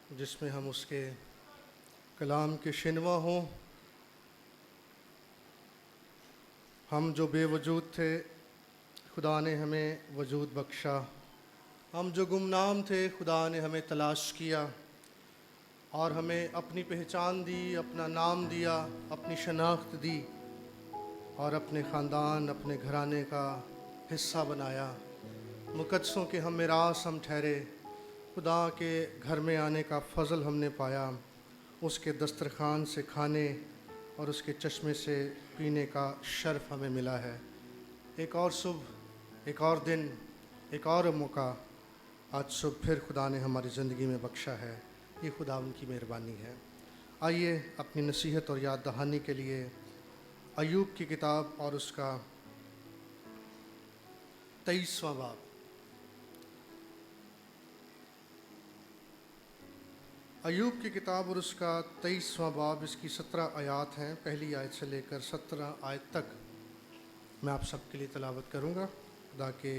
جس میں ہم اس کے کلام کے شنوا ہوں۔ ہم جو بے وجود تھے خدا نے ہمیں وجود بخشا، ہم جو گمنام تھے خدا نے ہمیں تلاش کیا اور ہمیں اپنی پہچان دی، اپنا نام دیا، اپنی شناخت دی اور اپنے خاندان، اپنے گھرانے کا حصہ بنایا۔ مقدسوں کے ہم میراث ہم ٹھہرے، خدا کے گھر میں آنے کا فضل ہم نے پایا، اس کے دسترخوان سے کھانے اور اس کے چشمے سے پینے کا شرف ہمیں ملا ہے۔ ایک اور صبح، ایک اور دن، ایک اور موقع آج صبح پھر خدا نے ہماری زندگی میں بخشا ہے۔ یہ خدا ان کی مہربانی ہے۔ آئیے اپنی نصیحت اور یاد دہانی کے لیے ایوب کی کتاب اور اس کا 23واں باب۔ ایوب کی کتاب اور اس کا 23واں باب، اس کی 17 آیات ہیں۔ پہلی آیت سے لے کر 17 آیت تک میں آپ سب کے لیے تلاوت کروں گا خدا کے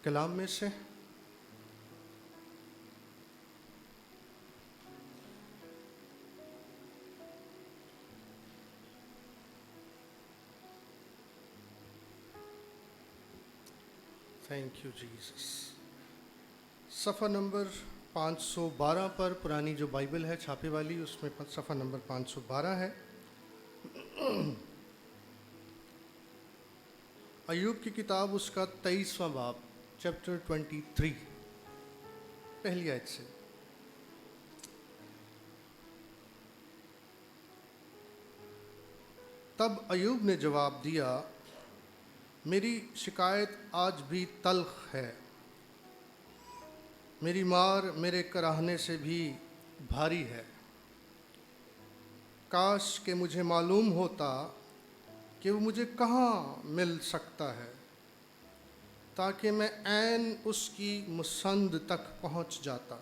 کلام میں سے۔ Thank you Jesus. صفحہ نمبر 512 پر پرانی جو بائبل ہے چھاپے والی، اس میں صفحہ نمبر 512 ہے۔ ایوب کی کتاب اس کا 23واں باب، چیپٹر 23، پہلی آیت سے۔ تب ایوب نے جواب دیا، میری شکایت آج بھی تلخ ہے، میری مار میرے کراہنے سے بھی بھاری ہے۔ کاش کہ مجھے معلوم ہوتا کہ وہ مجھے کہاں مل سکتا ہے، تاکہ میں عین اس کی مسند تک پہنچ جاتا،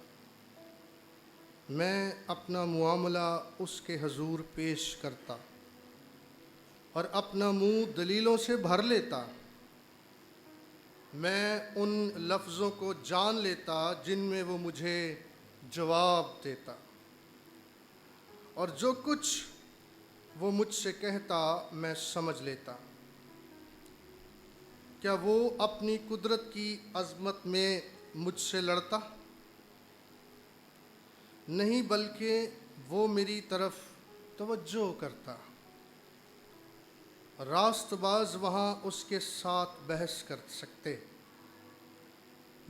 میں اپنا معاملہ اس کے حضور پیش کرتا اور اپنا منہ دلیلوں سے بھر لیتا، میں ان لفظوں کو جان لیتا جن میں وہ مجھے جواب دیتا، اور جو کچھ وہ مجھ سے کہتا میں سمجھ لیتا۔ کیا وہ اپنی قدرت کی عظمت میں مجھ سے لڑتا؟ نہیں، بلکہ وہ میری طرف توجہ کرتا، راست باز وہاں اس کے ساتھ بحث کر سکتے۔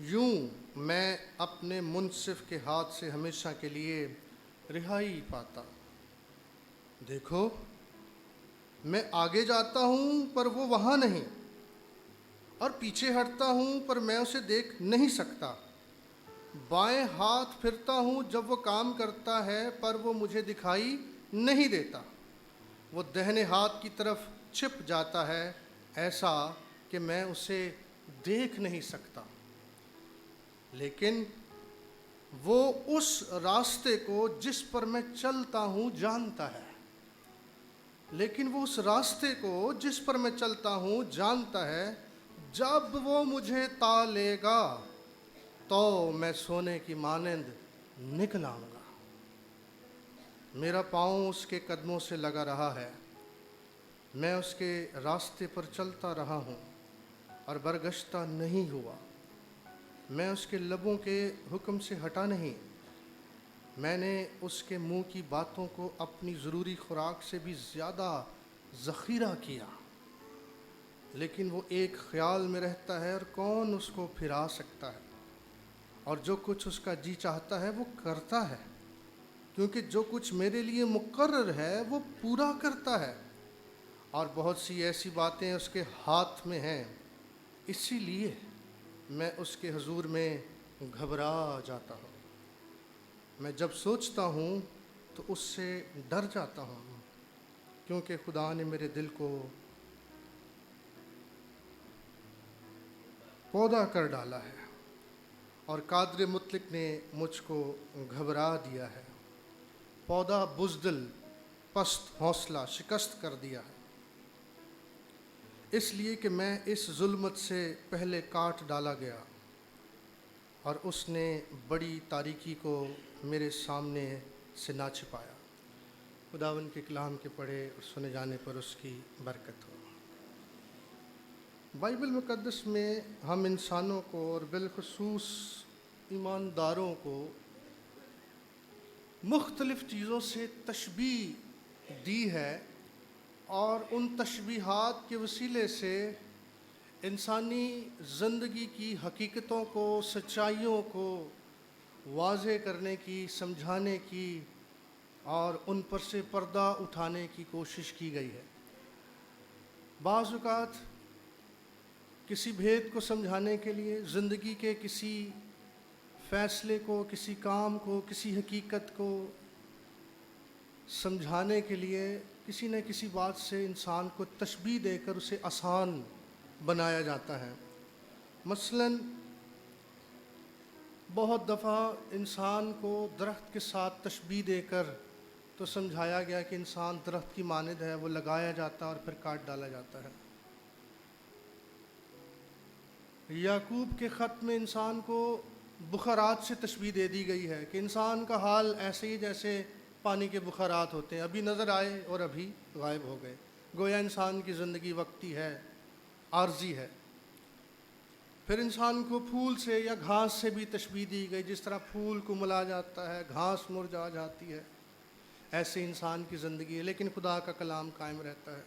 یوں میں اپنے منصف کے ہاتھ سے ہمیشہ کے لیے رہائی پاتا۔ دیکھو، میں آگے جاتا ہوں پر وہ وہاں نہیں، اور پیچھے ہٹتا ہوں پر میں اسے دیکھ نہیں سکتا۔ بائیں ہاتھ پھرتا ہوں جب وہ کام کرتا ہے پر وہ مجھے دکھائی نہیں دیتا۔ وہ دہنے ہاتھ کی طرف چھپ جاتا ہے، ایسا کہ میں اسے دیکھ نہیں سکتا۔ لیکن وہ اس راستے کو جس پر میں چلتا ہوں جانتا ہے، جب وہ مجھے تا لے گا تو میں سونے کی مانند نکل آؤں گا۔ میرا پاؤں اس کے قدموں سے لگا رہا ہے، میں اس کے راستے پر چلتا رہا ہوں اور برگشتہ نہیں ہوا۔ میں اس کے لبوں کے حکم سے ہٹا نہیں، میں نے اس کے منہ کی باتوں کو اپنی ضروری خوراک سے بھی زیادہ ذخیرہ کیا۔ لیکن وہ ایک خیال میں رہتا ہے اور کون اس کو پھرا سکتا ہے؟ اور جو کچھ اس کا جی چاہتا ہے وہ کرتا ہے، کیونکہ جو کچھ میرے لیے مقرر ہے وہ پورا کرتا ہے، اور بہت سی ایسی باتیں اس کے ہاتھ میں ہیں، اسی لیے میں اس کے حضور میں گھبرا جاتا ہوں۔ میں جب سوچتا ہوں تو اس سے ڈر جاتا ہوں، کیونکہ خدا نے میرے دل کو پودا کر ڈالا ہے اور قادر مطلق نے مجھ کو گھبرا دیا ہے۔ پودا بزدل، پست حوصلہ شکست کر دیا ہے، اس لیے کہ میں اس ظلمت سے پہلے کاٹ ڈالا گیا اور اس نے بڑی تاریکی کو میرے سامنے سے نہ چھپایا۔ خداوند کے کلام کے پڑھے اور سنے جانے پر اس کی برکت ہو۔ بائبل مقدس میں ہم انسانوں کو اور بالخصوص ایمانداروں کو مختلف چیزوں سے تشبیہ دی ہے، اور ان تشبیہات کے وسیلے سے انسانی زندگی کی حقیقتوں کو، سچائیوں کو واضح کرنے کی، سمجھانے کی اور ان پر سے پردہ اٹھانے کی کوشش کی گئی ہے۔ بعض اوقات کسی بھید کو سمجھانے کے لیے، زندگی کے کسی فیصلے کو، کسی کام کو، کسی حقیقت کو سمجھانے کے لیے کسی نہ کسی بات سے انسان کو تشبیہ دے کر اسے آسان بنایا جاتا ہے۔ مثلاً بہت دفعہ انسان کو درخت کے ساتھ تشبیہ دے کر تو سمجھایا گیا کہ انسان درخت کی مانند ہے، وہ لگایا جاتا ہے اور پھر کاٹ ڈالا جاتا ہے۔ یعقوب کے خط میں انسان کو بخارات سے تشبیہ دے دی گئی ہے کہ انسان کا حال ایسے ہی جیسے پانی کے بخارات ہوتے ہیں، ابھی نظر آئے اور ابھی غائب ہو گئے۔ گویا انسان کی زندگی وقتی ہے، عارضی ہے۔ پھر انسان کو پھول سے یا گھاس سے بھی تشبیہ دی گئی، جس طرح پھول کو ملا جاتا ہے، گھاس مرجھا جاتی ہے، ایسے انسان کی زندگی ہے، لیکن خدا کا کلام قائم رہتا ہے۔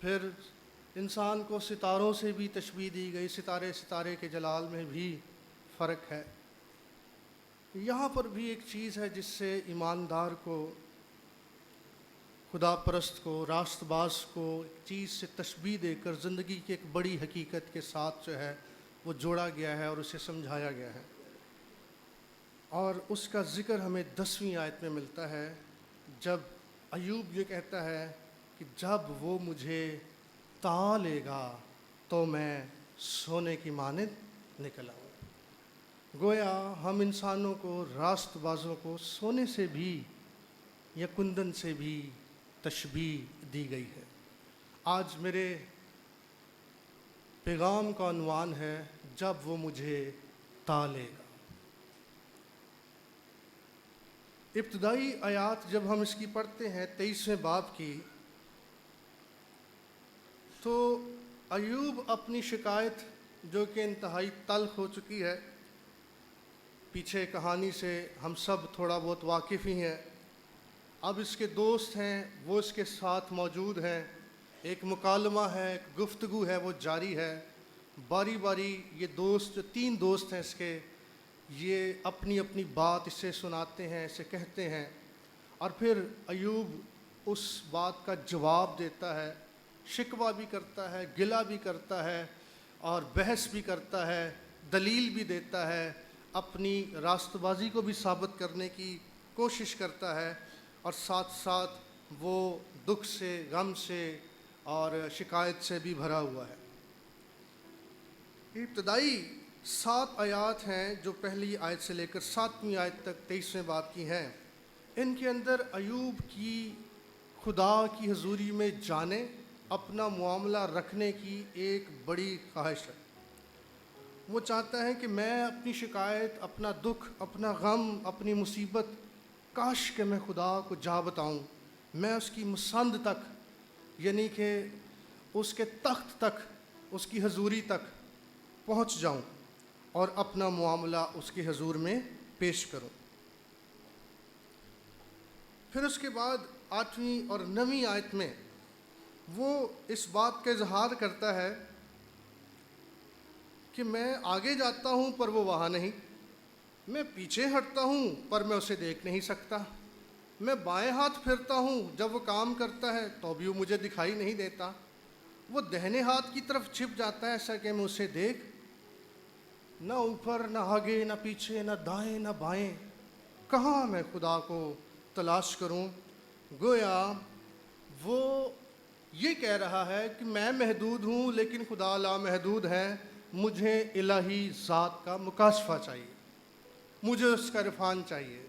پھر انسان کو ستاروں سے بھی تشبیہ دی گئی، ستارے کے جلال میں بھی فرق ہے۔ یہاں پر بھی ایک چیز ہے جس سے ایماندار کو، خدا پرست کو، راست باز کو ایک چیز سے تشبیہ دے کر زندگی کی ایک بڑی حقیقت کے ساتھ جو ہے وہ جوڑا گیا ہے اور اسے سمجھایا گیا ہے۔ اور اس کا ذکر ہمیں 10ویں آیت میں ملتا ہے، جب ایوب یہ کہتا ہے کہ جب وہ مجھے تا لے گا تو میں سونے کی مانند نکل آؤں۔ گویا ہم انسانوں کو، راست بازوں کو سونے سے بھی یا کندن سے بھی تشبیہ دی گئی ہے۔ آج میرے پیغام کا عنوان ہے، جب وہ مجھے تا لے گا۔ ابتدائی آیات جب ہم اس کی پڑھتے ہیں 23ویں باب کی، تو ایوب اپنی شکایت جو کہ انتہائی تلخ ہو چکی ہے، پیچھے کہانی سے ہم سب تھوڑا بہت واقف ہی ہیں، اب اس کے دوست ہیں، وہ اس کے ساتھ موجود ہیں، ایک مکالمہ ہے، ایک گفتگو ہے، وہ جاری ہے۔ باری باری یہ دوست، جو 3 دوست ہیں اس کے، یہ اپنی اپنی بات اسے سناتے ہیں، اسے کہتے ہیں، اور پھر ایوب اس بات کا جواب دیتا ہے، شکوہ بھی کرتا ہے، گلہ بھی کرتا ہے، اور بحث بھی کرتا ہے، دلیل بھی دیتا ہے، اپنی راست بازی کو بھی ثابت کرنے کی کوشش کرتا ہے، اور ساتھ ساتھ وہ دکھ سے، غم سے اور شکایت سے بھی بھرا ہوا ہے۔ ابتدائی 7 آیات ہیں جو پہلی آیت سے لے کر 7ویں آیت تک 23ویں باب کی ہیں۔ ان کے اندر ایوب کی خدا کی حضوری میں جانے، اپنا معاملہ رکھنے کی ایک بڑی خواہش ہے۔ وہ چاہتا ہے کہ میں اپنی شکایت، اپنا دکھ، اپنا غم، اپنی مصیبت، کاش کہ میں خدا کو جا بتاؤں، میں اس کی مسند تک، یعنی کہ اس کے تخت تک، اس کی حضوری تک پہنچ جاؤں اور اپنا معاملہ اس کی حضور میں پیش کروں۔ پھر اس کے بعد 8ویں اور 9ویں آیت میں وہ اس بات کا اظہار کرتا ہے کہ میں آگے جاتا ہوں پر وہ وہاں نہیں، میں پیچھے ہٹتا ہوں پر میں اسے دیکھ نہیں سکتا، میں بائیں ہاتھ پھرتا ہوں جب وہ کام کرتا ہے تو بھی وہ مجھے دکھائی نہیں دیتا، وہ دہنے ہاتھ کی طرف چھپ جاتا ہے ایسا کہ میں اسے دیکھ نہ اوپر نہ آگے نہ پیچھے نہ دائیں نہ بائیں، کہاں میں خدا کو تلاش کروں۔ گویا وہ یہ کہہ رہا ہے کہ میں محدود ہوں لیکن خدا لامحدود ہے، مجھے الہی ذات کا مکاشفہ چاہیے، مجھے اس کا عرفان چاہیے،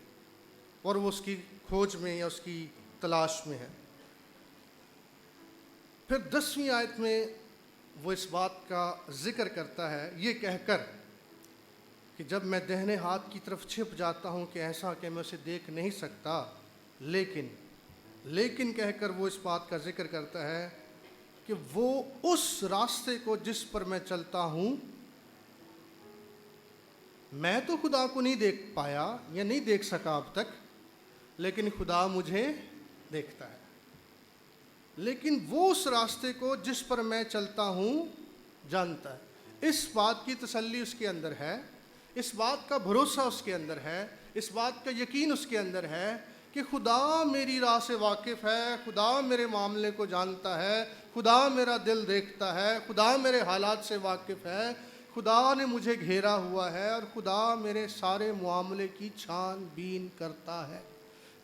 اور وہ اس کی کھوج میں یا اس کی تلاش میں ہے۔ پھر 10ویں آیت میں وہ اس بات کا ذکر کرتا ہے، یہ کہہ کر کہ جب میں دہنے ہاتھ کی طرف چھپ جاتا ہوں کہ ایسا کہ میں اسے دیکھ نہیں سکتا، لیکن کہہ کر وہ اس بات کا ذکر کرتا ہے کہ وہ اس راستے کو جس پر میں چلتا ہوں، میں تو خدا کو نہیں دیکھ پایا یا نہیں دیکھ سکا اب تک، لیکن خدا مجھے دیکھتا ہے۔ لیکن وہ اس راستے کو جس پر میں چلتا ہوں جانتا ہے۔ اس بات کی تسلی اس کے اندر ہے، اس بات کا بھروسہ اس کے اندر ہے، اس بات کا یقین اس کے اندر ہے کہ خدا میری راہ سے واقف ہے، خدا میرے معاملے کو جانتا ہے، خدا میرا دل دیکھتا ہے، خدا میرے حالات سے واقف ہے، خدا نے مجھے گھیرا ہوا ہے اور خدا میرے سارے معاملے کی چھان بین کرتا ہے۔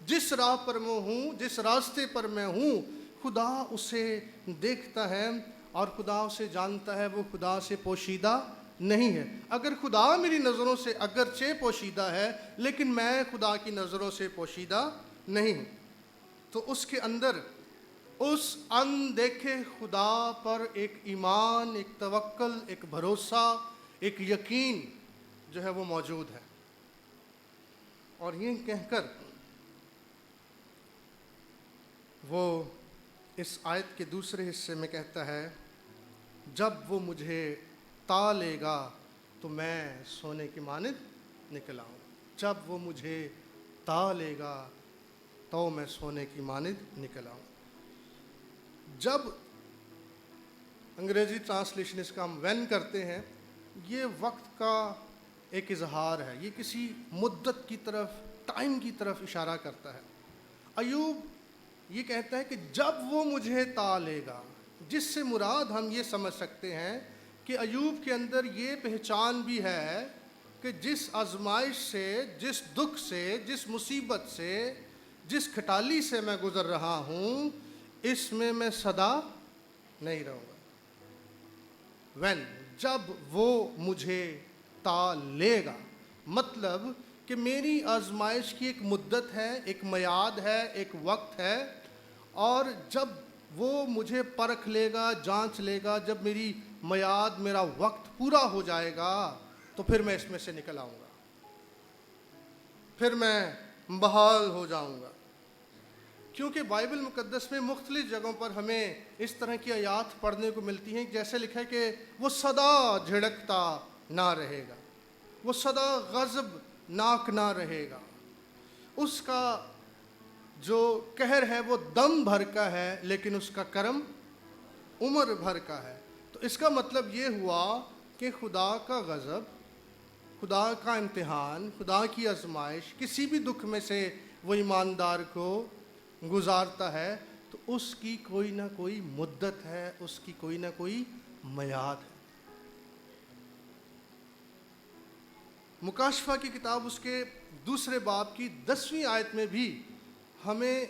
جس راہ پر میں ہوں، جس راستے پر میں ہوں، خدا اسے دیکھتا ہے اور خدا اسے جانتا ہے، وہ خدا سے پوشیدہ نہیں ہے۔ اگر خدا میری نظروں سے اگرچہ پوشیدہ ہے، لیکن میں خدا کی نظروں سے پوشیدہ نہیں ہوں، تو اس کے اندر اس اندیکھے خدا پر ایک ایمان، ایک توکل، ایک بھروسہ، ایک یقین جو ہے وہ موجود ہے۔ اور یہ کہہ کر وہ اس آیت کے دوسرے حصے میں کہتا ہے، جب وہ مجھے تا لے گا تو میں سونے کی مانند نکل آؤں۔ جب وہ مجھے تا لے گا تو میں سونے کی مانند نکل آؤں۔ جب انگریزی ٹرانسلیشن اس کا ہم وین کرتے ہیں، یہ وقت کا ایک اظہار ہے، یہ کسی مدت کی طرف، ٹائم کی طرف اشارہ کرتا ہے۔ ایوب یہ کہتا ہے کہ جب وہ مجھے تا لے گا، جس سے مراد ہم یہ سمجھ سکتے ہیں کہ ایوب کے اندر یہ پہچان بھی ہے کہ جس آزمائش سے، جس دکھ سے، جس مصیبت سے، جس کھٹالی سے میں گزر رہا ہوں، اس میں سدا نہیں رہوں گا۔ when، جب وہ مجھے تا لے گا، مطلب کہ میری آزمائش کی ایک مدت ہے، ایک میعاد ہے، ایک وقت ہے، اور جب وہ مجھے پرکھ لے گا، جانچ لے گا، جب میری میعاد، میرا وقت پورا ہو جائے گا، تو پھر میں اس میں سے نکل آؤں گا، پھر میں بحال ہو جاؤں گا۔ کیونکہ بائبل مقدس میں مختلف جگہوں پر ہمیں اس طرح کی آیات پڑھنے کو ملتی ہیں، جیسے لکھا ہے کہ وہ سدا جھڑکتا نہ رہے گا، وہ سدا غضب ناک نہ رہے گا، اس کا جو قہر ہے وہ دم بھر کا ہے، لیکن اس کا کرم عمر بھر کا ہے۔ تو اس کا مطلب یہ ہوا کہ خدا کا غضب، خدا کا امتحان، خدا کی آزمائش، کسی بھی دکھ میں سے وہ ایماندار کو گزارتا ہے تو اس کی کوئی نہ کوئی مدت ہے، اس کی کوئی نہ کوئی میعاد ہے۔ مکاشفہ کی کتاب اس کے دوسرے باب کی 10ویں آیت میں بھی ہمیں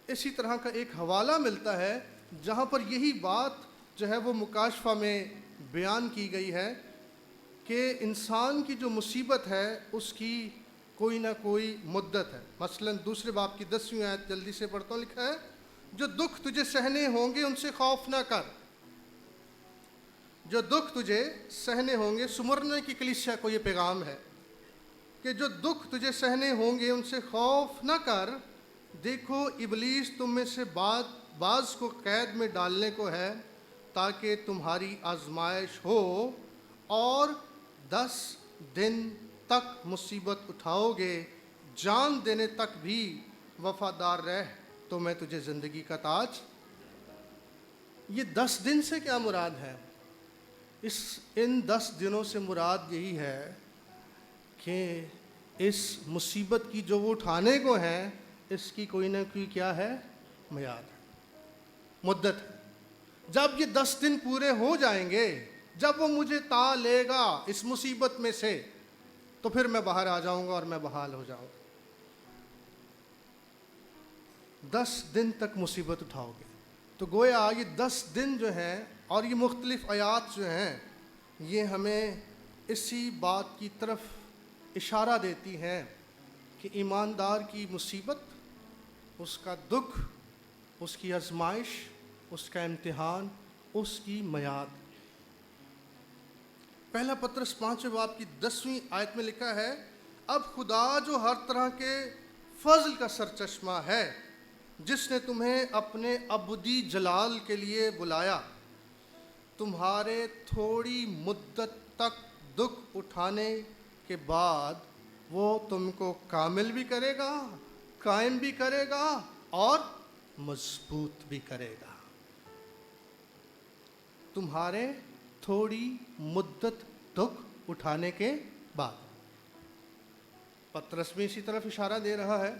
اسی طرح کا ایک حوالہ ملتا ہے، جہاں پر یہی بات جو ہے وہ مکاشفہ میں بیان کی گئی ہے کہ انسان کی جو مصیبت ہے اس کی کوئی نہ کوئی مدت ہے۔ مثلا دوسرے باب کی 10ویں آیت جلدی سے پڑھتا ہوں، لکھا ہے، جو دکھ تجھے سہنے ہوں گے ان سے خوف نہ کر۔ جو دکھ تجھے سہنے ہوں گے، سمرنے کی کلیسیا کو یہ پیغام ہے کہ جو دکھ تجھے سہنے ہوں گے ان سے خوف نہ کر۔ دیکھو ابلیس تم میں سے بعض کو قید میں ڈالنے کو ہے تاکہ تمہاری آزمائش ہو، اور 10 دن تک مصیبت اٹھاؤ گے، جان دینے تک بھی وفادار رہ تو میں تجھے زندگی کا تاج۔ یہ 10 دن سے کیا مراد ہے؟ ان 10 دنوں سے مراد یہی ہے کہ اس مصیبت کی جو وہ اٹھانے کو ہیں، اس کی کوئی نہ کوئی کیا ہے؟ میعاد ہے، مدت ہے۔ جب یہ 10 دن پورے ہو جائیں گے، جب وہ مجھے تا لے گا اس مصیبت میں سے، تو پھر میں باہر آ جاؤں گا اور میں بحال ہو جاؤں گا۔ 10 دن تک مصیبت اٹھاؤ گے، تو گویا یہ 10 دن جو ہیں اور یہ مختلف آیات جو ہیں، یہ ہمیں اسی بات کی طرف اشارہ دیتی ہیں کہ ایماندار کی مصیبت، اس کا دکھ، اس کی آزمائش، اس کا امتحان، اس کی میعاد۔ پہلا پطرس 5 باب کی 10ویں آیت میں لکھا ہے، اب خدا جو ہر طرح کے فضل کا سرچشمہ ہے، جس نے تمہیں اپنے ابدی جلال کے لیے بلایا، تمہارے تھوڑی مدت تک دکھ اٹھانے کے بعد وہ تم کو کامل بھی کرے گا، قائم بھی کرے گا اور مضبوط بھی کرے گا۔ تمہارے تھوڑی مدت دکھ اٹھانے کے بعد، پطرس بھی اسی طرف اشارہ دے رہا ہے۔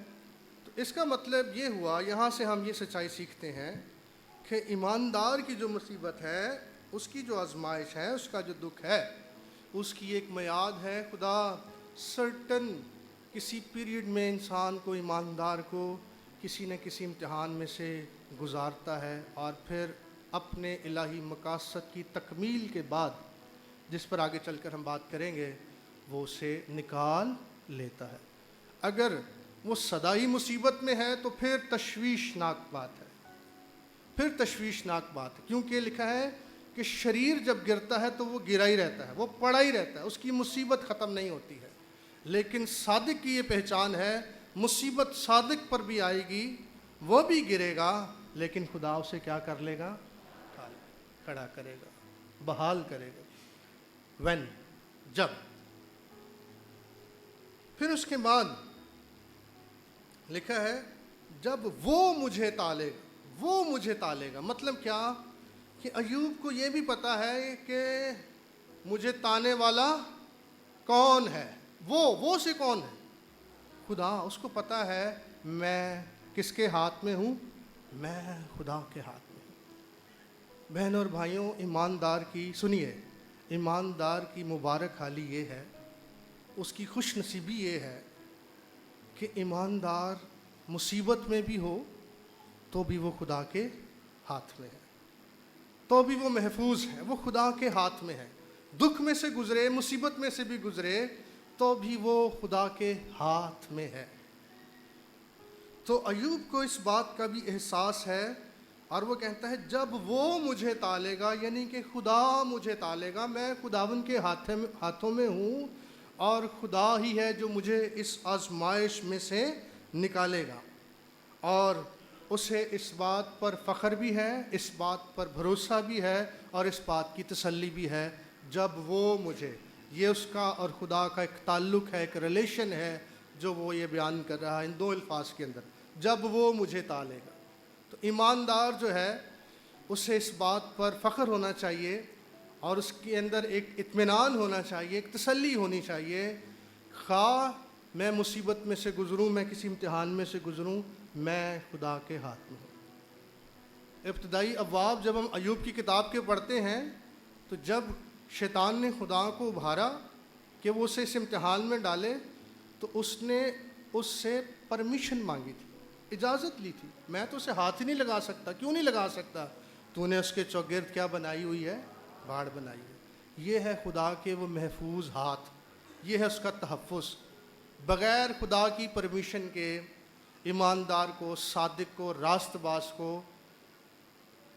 تو اس کا مطلب یہ ہوا، یہاں سے ہم یہ سچائی سیکھتے ہیں کہ ایماندار کی جو مصیبت ہے، اس کی جو آزمائش ہے، اس کا جو دکھ ہے، اس کی ایک میعاد ہے۔ خدا سرٹن کسی پیریڈ میں انسان کو، ایماندار کو کسی نہ کسی امتحان میں سے گزارتا ہے، اور پھر اپنے الہی مقاصد کی تکمیل کے بعد، جس پر آگے چل کر ہم بات کریں گے، وہ اسے نکال لیتا ہے۔ اگر وہ سدائی مصیبت میں ہے تو پھر تشویشناک بات ہے، پھر تشویشناک بات ہے، کیونکہ لکھا ہے کہ شریر جب گرتا ہے تو وہ گرا ہی رہتا ہے، وہ پڑا ہی رہتا ہے، اس کی مصیبت ختم نہیں ہوتی ہے۔ لیکن صادق کی یہ پہچان ہے، مصیبت صادق پر بھی آئے گی، وہ بھی گرے گا، لیکن خدا اسے کیا کر لے گا؟ کھڑا کرے گا، بحال کرے گا۔ when، جب۔ پھر اس کے بعد لکھا ہے، جب وہ مجھے تالے گا، وہ مجھے تالے گا۔ مطلب کیا؟ کہ ایوب کو یہ بھی پتا ہے کہ مجھے تانے والا کون ہے، وہ سے کون ہے؟ خدا۔ اس کو پتا ہے میں کس کے ہاتھ میں ہوں؟ میں خدا کے ہاتھ میں ہوں۔ بہنوں اور بھائیوں، ایماندار کی، سنیے، ایماندار کی مبارک حالی یہ ہے، اس کی خوش نصیبی یہ ہے کہ ایماندار مصیبت میں بھی ہو تو بھی وہ خدا کے ہاتھ میں ہے، تو بھی وہ محفوظ ہے، وہ خدا کے ہاتھ میں ہے۔ دکھ میں سے گزرے، مصیبت میں سے بھی گزرے، تو بھی وہ خدا کے ہاتھ میں ہے۔ تو ایوب کو اس بات کا بھی احساس ہے، اور وہ کہتا ہے جب وہ مجھے تالے گا، یعنی کہ خدا مجھے تالے گا، میں خداوند کے ہاتھوں میں ہوں، اور خدا ہی ہے جو مجھے اس آزمائش میں سے نکالے گا۔ اور اسے اس بات پر فخر بھی ہے، اس بات پر بھروسہ بھی ہے، اور اس بات کی تسلی بھی ہے، جب وہ مجھے، یہ اس کا اور خدا کا ایک تعلق ہے، ایک ریلیشن ہے جو وہ یہ بیان کر رہا ہے ان دو الفاظ کے اندر، جب وہ مجھے تالے گا۔ تو ایماندار جو ہے، اسے اس بات پر فخر ہونا چاہیے، اور اس کے اندر ایک اطمینان ہونا چاہیے، ایک تسلی ہونی چاہیے، خواہ میں مصیبت میں سے گزروں، میں کسی امتحان میں سے گزروں، میں خدا کے ہاتھ میں ہوں۔ ابتدائی ابواب جب ہم ایوب کی کتاب کے پڑھتے ہیں، تو جب شیطان نے خدا کو ابھارا کہ وہ اسے اس امتحان میں ڈالے، تو اس نے اس سے پرمیشن مانگی تھی، اجازت لی تھی، میں تو اسے ہاتھ ہی نہیں لگا سکتا۔ کیوں نہیں لگا سکتا؟ تو نے اس کے چوگرد کیا بنائی ہوئی ہے؟ باڑ بنائی ہے۔ یہ ہے خدا کے وہ محفوظ ہاتھ، یہ ہے اس کا تحفظ۔ بغیر خدا کی پرمیشن کے ایماندار کو، صادق کو، راست باز کو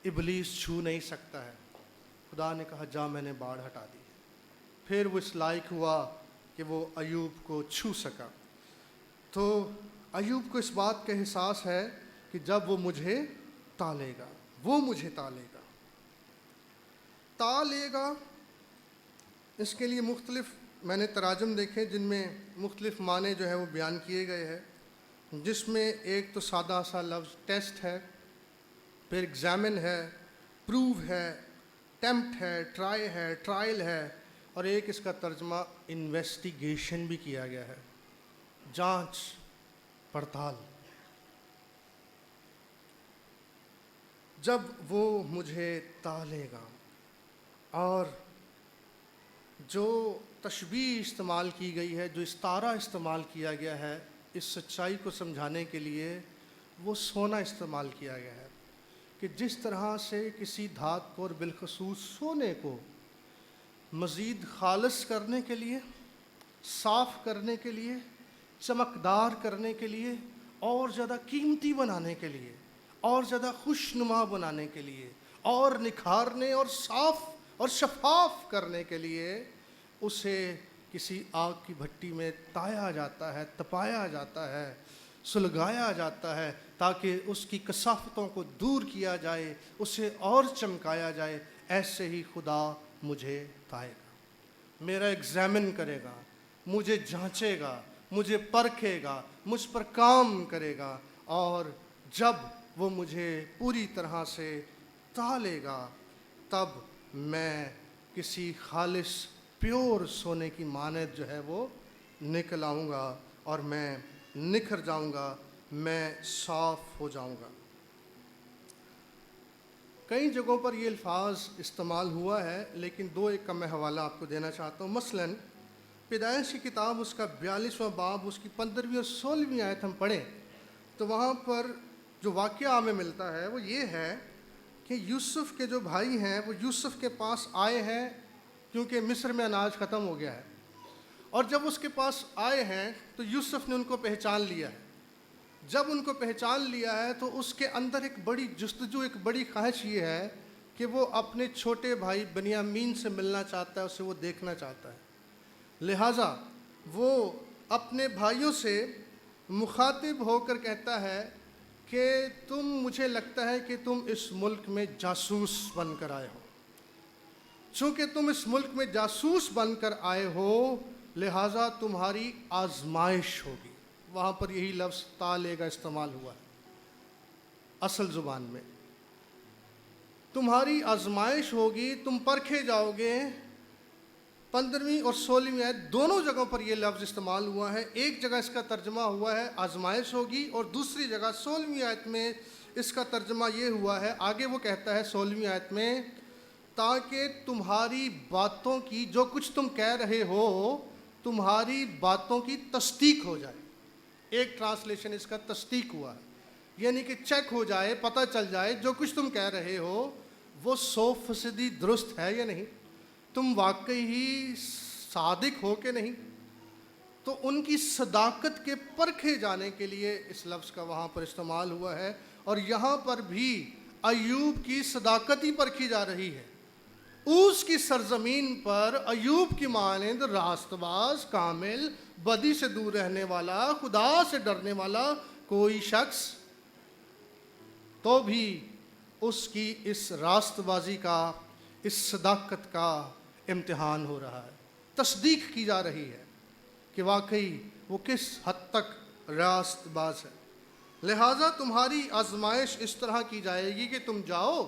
ابلیس چھو نہیں سکتا ہے۔ خدا نے کہا جا، میں نے باڑ ہٹا دی، پھر وہ اس لائق ہوا کہ وہ ایوب کو چھو سکا۔ تو ایوب کو اس بات کا احساس ہے کہ جب وہ مجھے تالے گا، وہ مجھے تالے گا۔ تالے گا، اس کے لیے مختلف میں نے تراجم دیکھے جن میں مختلف معنی جو ہے وہ بیان کیے گئے ہیں، جس میں ایک تو سادہ سا لفظ ٹیسٹ ہے، پھر ایگزامن ہے، پروو ہے، ٹیمپٹ ہے، ٹرائی ہے، ٹرائل ہے، اور ایک اس کا ترجمہ انویسٹیگیشن بھی کیا گیا ہے، جانچ پڑتال۔ جب وہ مجھے تالے گا، اور جو تشبیہ استعمال کی گئی ہے، جو استعارہ استعمال کیا گیا ہے اس سچائی کو سمجھانے کے لیے، وہ سونا استعمال کیا گیا ہے، کہ جس طرح سے کسی دھات کو، اور بالخصوص سونے کو، مزید خالص کرنے کے لیے، صاف کرنے کے لیے، چمکدار کرنے کے لیے، اور زیادہ قیمتی بنانے کے لیے، اور زیادہ خوشنما بنانے کے لیے، اور نکھارنے اور صاف اور شفاف کرنے کے لیے اسے کسی آگ کی بھٹی میں تایا جاتا ہے، تپایا جاتا ہے، سلگایا جاتا ہے تاکہ اس کی کثافتوں کو دور کیا جائے، اسے اور چمکایا جائے۔ ایسے ہی خدا مجھے تائے گا، میرا ایگزامن کرے گا، مجھے جانچے گا، مجھے پرکھے گا، مجھ پر کام کرے گا، اور جب وہ مجھے پوری طرح سے تالے گا تب میں کسی خالص پیور سونے کی مانند جو ہے وہ نکل آؤں گا، اور میں نکھر جاؤں گا، میں صاف ہو جاؤں گا۔ کئی جگہوں پر یہ الفاظ استعمال ہوا ہے، لیکن دو ایک کا میں حوالہ آپ کو دینا چاہتا ہوں۔ مثلاً پیدائش کی کتاب اس کا 42واں باب، اس کی 15ویں اور 16ویں آیت ہم پڑھیں تو وہاں پر جو واقعہ ہمیں ملتا ہے وہ یہ ہے کہ یوسف کے جو بھائی ہیں وہ یوسف کے پاس آئے ہیں، کیونکہ مصر میں اناج ختم ہو گیا ہے، اور جب اس کے پاس آئے ہیں تو یوسف نے ان کو پہچان لیا ہے۔ جب ان کو پہچان لیا ہے تو اس کے اندر ایک بڑی جستجو، ایک بڑی خواہش یہ ہے کہ وہ اپنے چھوٹے بھائی بنیامین سے ملنا چاہتا ہے، اسے وہ دیکھنا چاہتا ہے۔ لہٰذا وہ اپنے بھائیوں سے مخاطب ہو کر کہتا ہے کہ تم، مجھے لگتا ہے کہ تم اس ملک میں جاسوس بن کر آئے ہو۔ چونکہ تم اس ملک میں جاسوس بن کر آئے ہو لہٰذا تمہاری آزمائش ہوگی۔ وہاں پر یہی لفظ تالے کا استعمال ہوا ہے اصل زبان میں۔ تمہاری آزمائش ہوگی، تم پرکھے جاؤ گے۔ 15ویں اور 16ویں آیت دونوں جگہوں پر یہ لفظ استعمال ہوا ہے۔ ایک جگہ اس کا ترجمہ ہوا ہے آزمائش ہوگی، اور دوسری جگہ 16ویں آیت میں اس کا ترجمہ یہ ہوا ہے، آگے وہ کہتا ہے 16ویں آیت میں، تاکہ تمہاری باتوں کی، جو کچھ تم کہہ رہے ہو، تمہاری باتوں کی تصدیق ہو جائے۔ ایک ٹرانسلیشن اس کا تصدیق ہوا ہے، یعنی کہ چیک ہو جائے، پتہ چل جائے جو کچھ تم کہہ رہے ہو وہ 100% درست ہے یا نہیں، تم واقعی ہی صادق ہو کہ نہیں۔ تو ان کی صداقت کے پرکھے جانے کے لیے اس لفظ کا وہاں پر استعمال ہوا ہے، اور یہاں پر بھی ایوب کی صداقت ہی پرکھی جا رہی ہے۔ اوس کی سرزمین پر ایوب کی مانند راست باز، کامل، بدی سے دور رہنے والا، خدا سے ڈرنے والا کوئی شخص، تو بھی اس کی اس راست بازی کا، اس صداقت کا امتحان ہو رہا ہے، تصدیق کی جا رہی ہے کہ واقعی وہ کس حد تک راست باز ہے۔ لہٰذا تمہاری آزمائش اس طرح کی جائے گی کہ تم جاؤ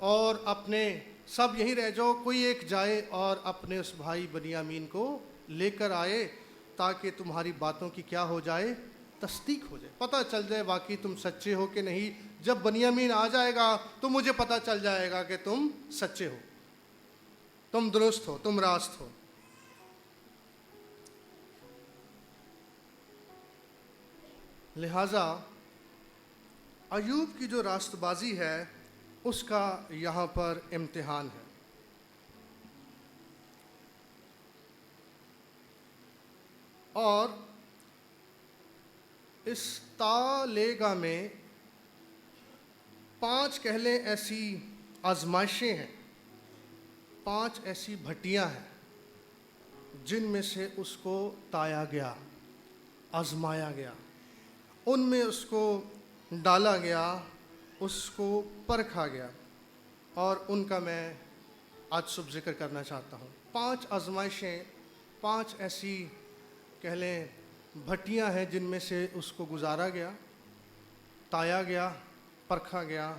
اور اپنے سب یہیں رہ جاؤ، کوئی ایک جائے اور اپنے اس بھائی بنیامین کو لے کر آئے، تاکہ تمہاری باتوں کی کیا ہو جائے، تصدیق ہو جائے، پتہ چل جائے واقعی تم سچے ہو کہ نہیں۔ جب بنیامین آ جائے گا تو مجھے پتہ چل جائے گا کہ تم سچے ہو، تم درست ہو، تم راست ہو۔ لہٰذا ایوب کی جو راست بازی ہے اس کا یہاں پر امتحان ہے۔ اور اس تالیگا میں 5 کہہ لیں ایسی آزمائشیں ہیں، 5 ایسی بھٹیاں ہیں جن میں سے اس کو تایا گیا، آزمایا گیا، ان میں اس کو ڈالا گیا، اس کو پرکھا گیا، اور ان کا میں آج صبح ذکر کرنا چاہتا ہوں۔ 5 آزمائشیں، 5 ایسی کہہ لیں بھٹیاں ہیں جن میں سے اس کو گزارا گیا، تایا گیا، پرکھا گیا،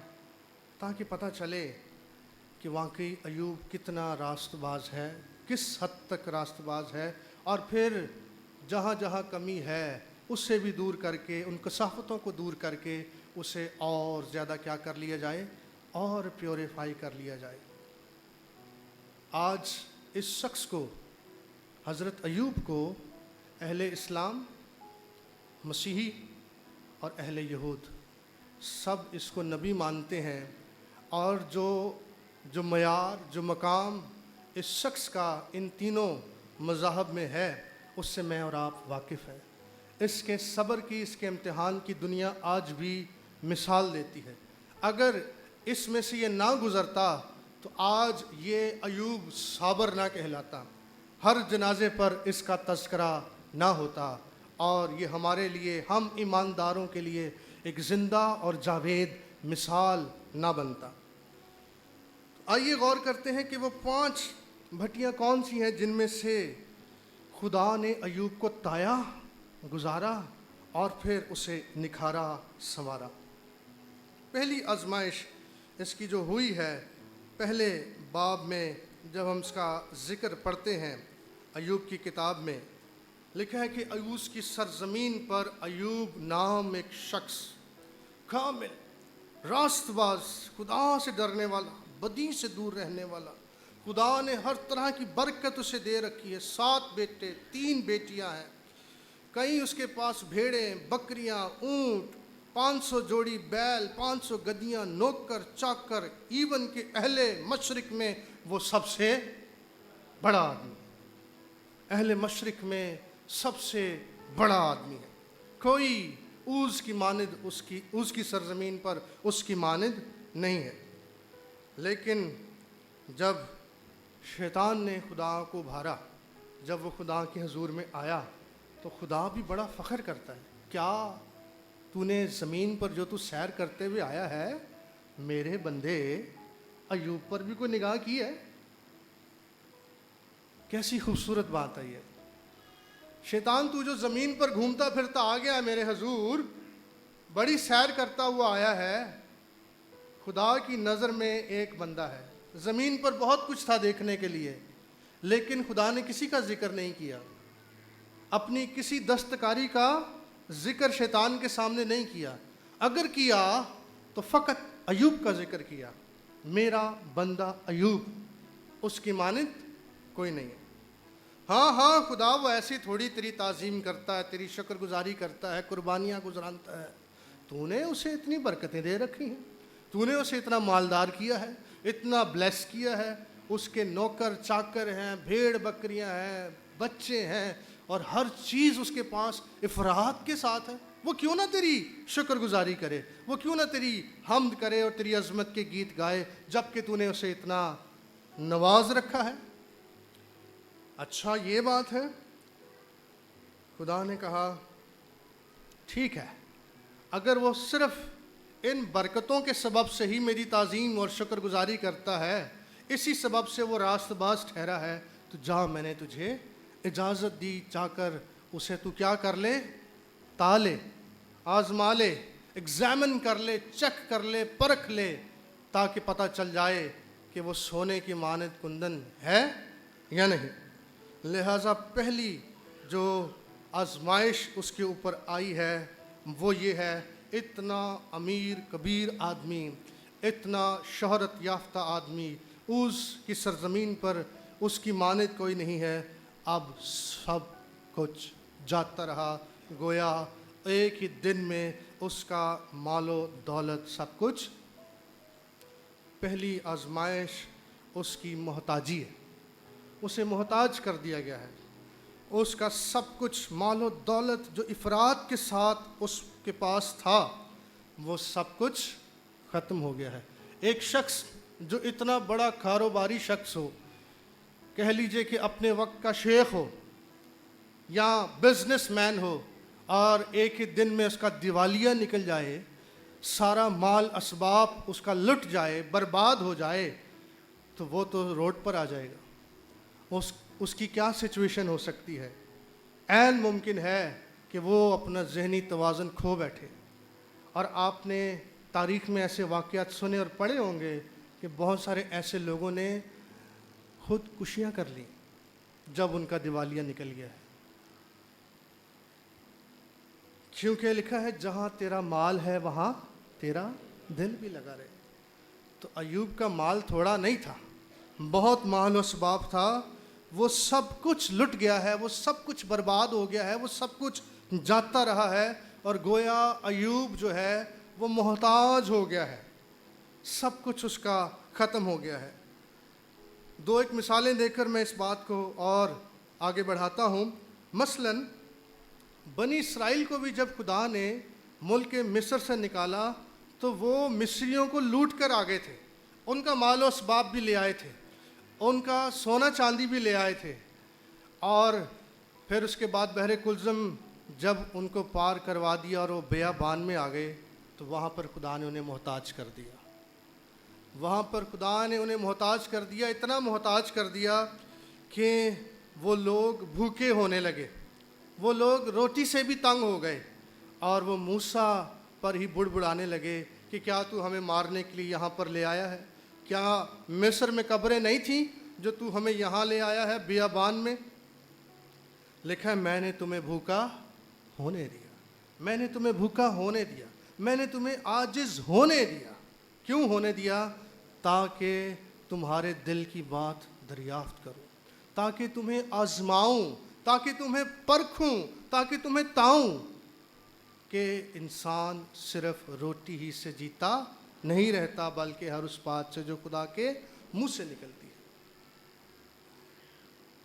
تاکہ پتہ چلے کہ واقعی ایوب کتنا راست باز ہے، کس حد تک راست باز ہے، اور پھر جہاں جہاں کمی ہے اسے بھی دور کر کے، ان کثافتوں کو دور کر کے اسے اور زیادہ کیا کر لیا جائے، اور پیوریفائی کر لیا جائے۔ آج اس شخص کو، حضرت ایوب کو، اہل اسلام، مسیحی اور اہل یہود سب اس کو نبی مانتے ہیں، اور جو معیار، جو مقام اس شخص کا ان تینوں مذاہب میں ہے اس سے میں اور آپ واقف ہیں۔ اس کے صبر کی، اس کے امتحان کی دنیا آج بھی مثال دیتی ہے۔ اگر اس میں سے یہ نہ گزرتا تو آج یہ ایوب صابر نہ کہلاتا، ہر جنازے پر اس کا تذکرہ نہ ہوتا اور یہ ہمارے لیے، ہم ایمانداروں کے لیے ایک زندہ اور جاوید مثال نہ بنتا۔ آئیے غور کرتے ہیں کہ وہ 5 بھٹیاں کون سی ہیں جن میں سے خدا نے ایوب کو تایا، گزارا اور پھر اسے نکھارا، سنوارا۔ پہلی آزمائش اس کی جو ہوئی ہے، پہلے باب میں جب ہم اس کا ذکر پڑھتے ہیں ایوب کی کتاب میں لکھا ہے کہ ایوب کی سرزمین پر ایوب نام ایک شخص، کامل، راست باز، خدا سے ڈرنے والا، بدی سے دور رہنے والا، خدا نے ہر طرح کی برکت اسے دے رکھی ہے۔ 7 بیٹے، 3 بیٹیاں ہیں، کہیں اس کے پاس بھیڑیں، بکریاں، اونٹ، 500 جوڑی بیل، 500 گدیاں، نوکر چاکر، ایون کہ اہل مشرق میں وہ سب سے بڑا آدمی، اہل مشرق میں سب سے بڑا آدمی ہے۔ کوئی اوز کی مانند اوز کی سرزمین پر اس کی مانند نہیں ہے۔ لیکن جب شیطان نے خدا کو بھارا، جب وہ خدا کے حضور میں آیا تو خدا بھی بڑا فخر کرتا ہے، کیا تو نے زمین پر جو تو سیر کرتے ہوئے آیا ہے، میرے بندے ایوب پر بھی کوئی نگاہ کی ہے؟ کیسی خوبصورت بات ہے یہ۔ شیطان تو جو زمین پر گھومتا پھرتا آ گیا میرے حضور، بڑی سیر کرتا ہوا آیا ہے، خدا کی نظر میں ایک بندہ ہے۔ زمین پر بہت کچھ تھا دیکھنے کے لیے، لیکن خدا نے کسی کا ذکر نہیں کیا، اپنی کسی دستکاری کا ذکر شیطان کے سامنے نہیں کیا۔ اگر کیا تو فقط ایوب کا ذکر کیا، میرا بندہ ایوب، اس کی مانند کوئی نہیں ہے۔ ہاں خدا وہ ایسی تھوڑی تیری تعظیم کرتا ہے، تیری شکر گزاری کرتا ہے، قربانیاں گزرانتا ہے، تو نے اسے اتنی برکتیں دے رکھی ہیں، تو نے اسے اتنا مالدار کیا ہے، اتنا بلیس کیا ہے، اس کے نوکر چاکر ہیں، بھیڑ بکریاں ہیں، بچے ہیں، اور ہر چیز اس کے پاس افراط کے ساتھ ہے۔ وہ کیوں نہ تیری شکر گزاری کرے، وہ کیوں نہ تیری حمد کرے اور تیری عظمت کے گیت گائے، جب کہ تو نے اسے اتنا نواز رکھا ہے۔ اچھا یہ بات ہے۔ خدا نے کہا ٹھیک ہے، اگر وہ صرف ان برکتوں کے سبب سے ہی میری تعظیم اور شکر گزاری کرتا ہے، اسی سبب سے وہ راست باز ٹھہرا ہے، تو جا، میں نے تجھے اجازت دی، جا کر اسے تو کیا کر لے، تالے، آزما لے، ایگزامن کر لے، چیک کر لے، پرکھ لے، تاکہ پتہ چل جائے کہ وہ سونے کی مانند کندن ہے یا نہیں۔ لہٰذا پہلی جو آزمائش اس کے اوپر آئی ہے وہ یہ ہے، اتنا امیر کبیر آدمی، اتنا شہرت یافتہ آدمی، اوز کی سرزمین پر اس کی مانند کوئی نہیں ہے، اب سب کچھ جاتا رہا، گویا ایک ہی دن میں اس کا مال و دولت سب کچھ۔ پہلی آزمائش اس کی محتاجی ہے، اسے محتاج کر دیا گیا ہے، اس کا سب کچھ مال و دولت جو افراط کے ساتھ اس کے پاس تھا وہ سب کچھ ختم ہو گیا ہے۔ ایک شخص جو اتنا بڑا کاروباری شخص ہو، کہہ لیجئے کہ اپنے وقت کا شیخ ہو یا بزنس مین ہو، اور ایک ہی دن میں اس کا دیوالیہ نکل جائے، سارا مال اسباب اس کا لٹ جائے، برباد ہو جائے، تو وہ تو روڈ پر آ جائے گا۔ اس کی کیا سچویشن ہو سکتی ہے؟ عین ممکن ہے کہ وہ اپنا ذہنی توازن کھو بیٹھے۔ اور آپ نے تاریخ میں ایسے واقعات سنے اور پڑھے ہوں گے کہ بہت سارے ایسے لوگوں نے خود کشیاں کر لیں جب ان کا دیوالیہ نکل گیا ہے، کیونکہ لکھا ہے جہاں تیرا مال ہے وہاں تیرا دل بھی لگا رہے۔ تو ایوب کا مال تھوڑا نہیں تھا، بہت مال و اسباب تھا، وہ سب کچھ لٹ گیا ہے، وہ سب کچھ برباد ہو گیا ہے، وہ سب کچھ جاتا رہا ہے، اور گویا ایوب جو ہے وہ محتاج ہو گیا ہے، سب کچھ اس کا ختم ہو گیا ہے۔ ایک مثالیں دے کر میں اس بات کو اور آگے بڑھاتا ہوں۔ مثلاً بنی اسرائیل کو بھی جب خدا نے ملک مصر سے نکالا تو وہ مصریوں کو لوٹ کر آگے تھے، ان کا مال و اسباب بھی لے آئے تھے، ان کا سونا چاندی بھی لے آئے تھے، اور پھر اس کے بعد بحر کلزم جب ان کو پار کروا دیا اور وہ بیابان میں آ گئے تو وہاں پر خدا نے انہیں محتاج کر دیا. وہاں پر خدا نے انہیں محتاج کر دیا, اتنا محتاج کر دیا کہ وہ لوگ بھوکے ہونے لگے, وہ لوگ روٹی سے بھی تنگ ہو گئے, اور وہ موسیٰ پر ہی بڑبڑانے لگے کہ کیا تو ہمیں مارنے کے لیے یہاں پر لے آیا ہے؟ کیا مصر میں قبریں نہیں تھیں جو تو ہمیں یہاں لے آیا ہے بیابان میں؟ لکھا ہے میں نے تمہیں بھوکا ہونے دیا, میں نے تمہیں بھوکا ہونے دیا, میں نے تمہیں عاجز ہونے دیا. کیوں ہونے دیا؟ تاکہ تمہارے دل کی بات دریافت کروں, تاکہ تمہیں آزماؤں, تاکہ تمہیں پرکھوں, تاکہ تمہیں تاؤں کہ انسان صرف روٹی ہی سے جیتا نہیں رہتا بلکہ ہر اس بات سے جو خدا کے منہ سے نکلتی ہے.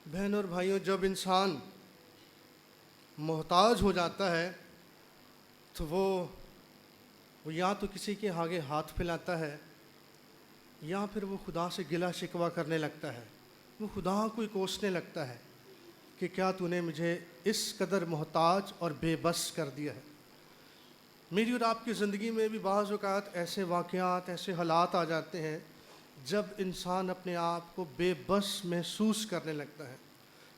بہنوں اور بھائیوں, جب انسان محتاج ہو جاتا ہے تو وہ یا تو کسی کے آگے ہاتھ پھیلاتا ہے یا پھر وہ خدا سے گلا شکوہ کرنے لگتا ہے. وہ خدا کو ہی کوسنے لگتا ہے کہ کیا تو نے مجھے اس قدر محتاج اور بے بس کر دیا ہے. میری اور آپ کی زندگی میں بھی بعض اوقات ایسے واقعات, ایسے حالات آ جاتے ہیں جب انسان اپنے آپ کو بے بس محسوس کرنے لگتا ہے.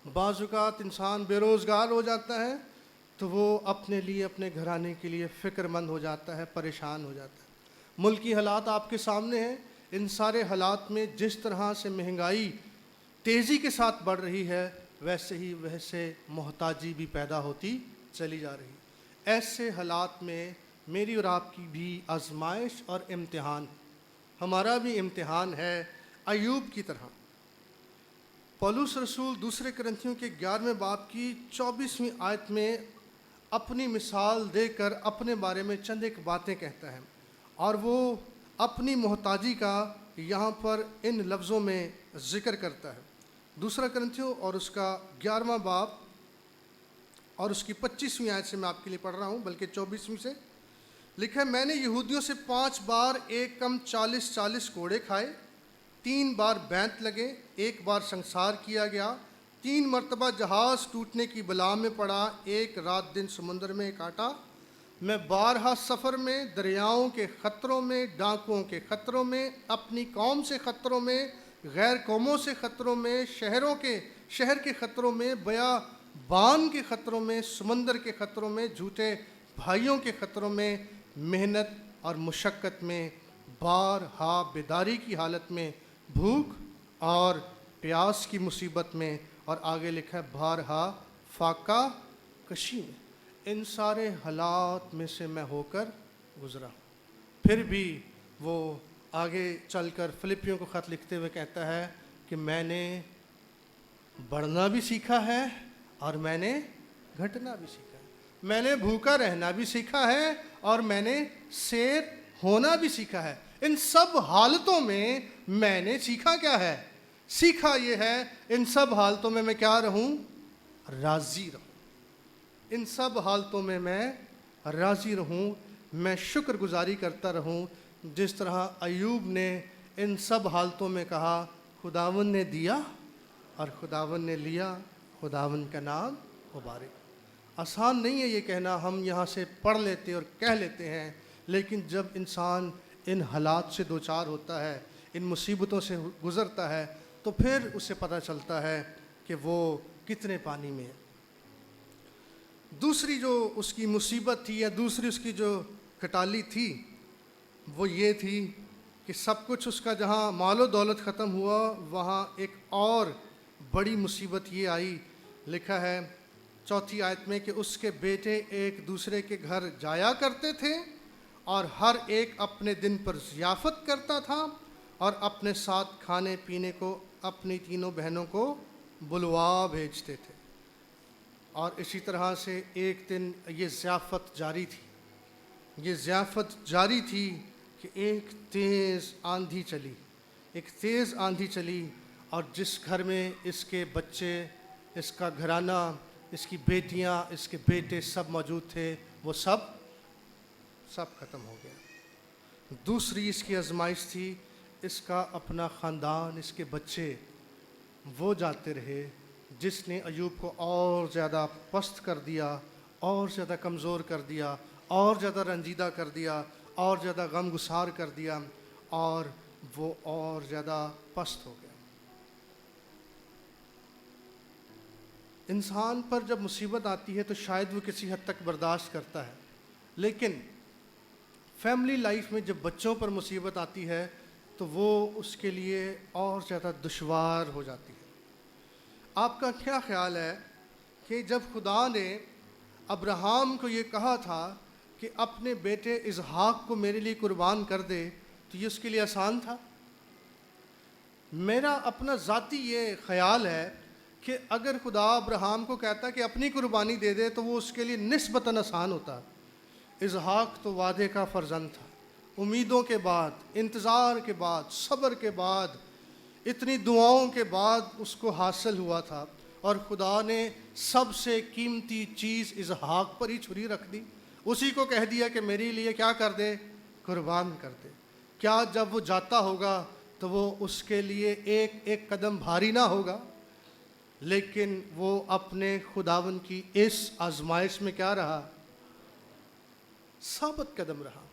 بعض اوقات انسان بے روزگار ہو جاتا ہے تو وہ اپنے لیے, اپنے گھرانے کے لیے فکر مند ہو جاتا ہے, پریشان ہو جاتا ہے. ملکی حالات آپ کے سامنے ہیں. ان سارے حالات میں جس طرح سے مہنگائی تیزی کے ساتھ بڑھ رہی ہے ویسے محتاجی بھی پیدا ہوتی چلی جا رہی. ایسے حالات میں میری اور آپ کی بھی آزمائش اور امتحان, ہمارا بھی امتحان ہے ایوب کی طرح. پولس رسول دوسرے کرنتھیوں کے 11ویں باب کی 24ویں آیت میں اپنی مثال دے کر اپنے بارے میں چند ایک باتیں کہتا ہے, اور وہ اپنی محتاجی کا یہاں پر ان لفظوں میں ذکر کرتا ہے. دوسرا کرنتھیوں اور اس کا 11واں باب اور اس کی 25ویں آیت سے میں آپ کے لیے پڑھ رہا ہوں, بلکہ 24ویں سے. لکھا ہے میں نے یہودیوں سے 5 بار ایک کم 40 کوڑے کھائے, 3 بار بینت لگے, 1 بار سنسار کیا گیا, 3 مرتبہ جہاز ٹوٹنے کی بلا میں پڑا, 1 رات دن سمندر میں کاٹا. میں بارہا سفر میں, دریاؤں کے خطروں میں, ڈاکوؤں کے خطروں میں, اپنی قوم سے خطروں میں, غیر قوموں سے خطروں میں, شہر کے خطروں میں, بیابان کے خطروں میں, سمندر کے خطروں میں, جھوٹے بھائیوں کے خطروں میں, محنت اور مشقت میں, بارہا بیداری کی حالت میں, بھوک اور پیاس کی مصیبت میں, اور آگے لکھا ہے بارہا فاقہ کشی میں. ان سارے حالات میں سے میں ہو کر گزرا. پھر بھی وہ آگے چل کر فلپیوں کو خط لکھتے ہوئے کہتا ہے کہ میں نے بڑھنا بھی سیکھا ہے اور میں نے گھٹنا بھی سیکھا ہے, میں نے بھوکا رہنا بھی سیکھا ہے اور میں نے سیر ہونا بھی سیکھا ہے. ان سب حالتوں میں میں نے سیکھا کیا ہے؟ سیکھا یہ ہے ان سب حالتوں میں کیا رہوں؟ راضی رہوں. ان سب حالتوں میں راضی رہوں, میں شکر گزاری کرتا رہوں. جس طرح ایوب نے ان سب حالتوں میں کہا خداوند نے دیا اور خداوند نے لیا, خداوند کا نام مبارک. آسان نہیں ہے یہ کہنا, ہم یہاں سے پڑھ لیتے اور کہہ لیتے ہیں, لیکن جب انسان ان حالات سے دوچار ہوتا ہے, ان مصیبتوں سے گزرتا ہے, تو پھر اسے پتہ چلتا ہے کہ وہ کتنے پانی میں ہے. دوسری جو اس کی مصیبت تھی یا دوسری اس کی جو کٹالی تھی وہ یہ تھی کہ سب کچھ اس کا جہاں مال و دولت ختم ہوا وہاں ایک اور بڑی مصیبت یہ آئی. لکھا ہے 4 آیت میں کہ اس کے بیٹے ایک دوسرے کے گھر جایا کرتے تھے اور ہر ایک اپنے دن پر ضیافت کرتا تھا اور اپنے ساتھ کھانے پینے کو اپنی تینوں بہنوں کو بلوا بھیجتے تھے. اور اسی طرح سے ایک دن یہ ضیافت جاری تھی کہ ایک تیز آندھی چلی, اور جس گھر میں اس کے بچے, اس کا گھرانہ, اس کی بیٹیاں, اس کے بیٹے سب موجود تھے, وہ سب ختم ہو گیا. دوسری اس کی آزمائش تھی, اس کا اپنا خاندان, اس کے بچے وہ جاتے رہے, جس نے ایوب کو اور زیادہ پست کر دیا، اور زیادہ کمزور کر دیا، اور زیادہ رنجیدہ کر دیا، اور زیادہ غم گسار کر دیا، اور وہ اور زیادہ پست ہو گیا۔ انسان پر جب مصیبت آتی ہے تو شاید وہ کسی حد تک برداشت کرتا ہے، لیکن فیملی لائف میں جب بچوں پر مصیبت آتی ہے تو وہ اس کے لیے اور زیادہ دشوار ہو جاتی ہے۔ آپ کا کیا خیال ہے کہ جب خدا نے ابراہیم کو یہ کہا تھا کہ اپنے بیٹے اسحاق کو میرے لیے قربان کر دے، تو یہ اس کے لیے آسان تھا؟ میرا اپنا ذاتی یہ خیال ہے کہ اگر خدا ابراہیم کو کہتا کہ اپنی قربانی دے دے تو وہ اس کے لیے نسبتاً آسان ہوتا۔ اسحاق تو وعدے کا فرزند تھا، امیدوں کے بعد، انتظار کے بعد، صبر کے بعد، اتنی دعاؤں کے بعد اس کو حاصل ہوا تھا، اور خدا نے سب سے قیمتی چیز اسحاق پر ہی چھری رکھ دی، اسی کو کہہ دیا کہ میرے لیے کیا کر دے، قربان کر دے۔ کیا جب وہ جاتا ہوگا تو وہ اس کے لیے ایک ایک قدم بھاری نہ ہوگا؟ لیکن وہ اپنے خداون کی اس آزمائش میں کیا رہا؟ ثابت قدم رہا۔